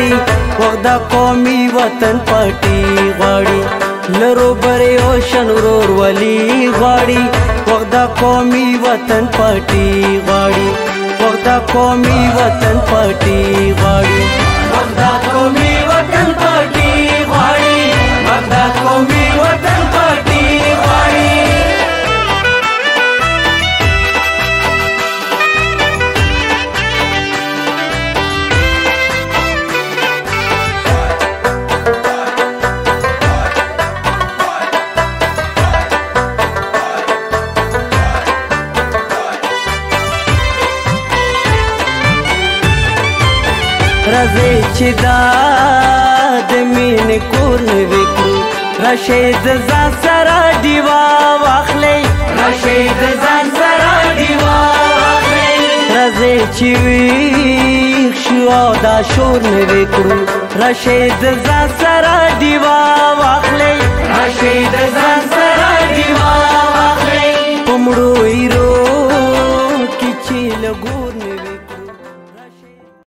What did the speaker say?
غواړي وخت د قومي وطن پټي غواړي لرو بري او شنورور ولي غواړي وخت د قومي وطن پټي غواړي وخت د قومي وطن پټي غواړي وخت د قومي وطن پټي غواړي وخت د قومي وطن پټي غواړي رځې چې دا د مینې کور نوې کړو راشئ د ځان سره ډیوه واخلئ راشئ د ځان سره ډیوه واخلئ رځې چې ویښ شو او دا شور نوې کړو راشئ د ځان سره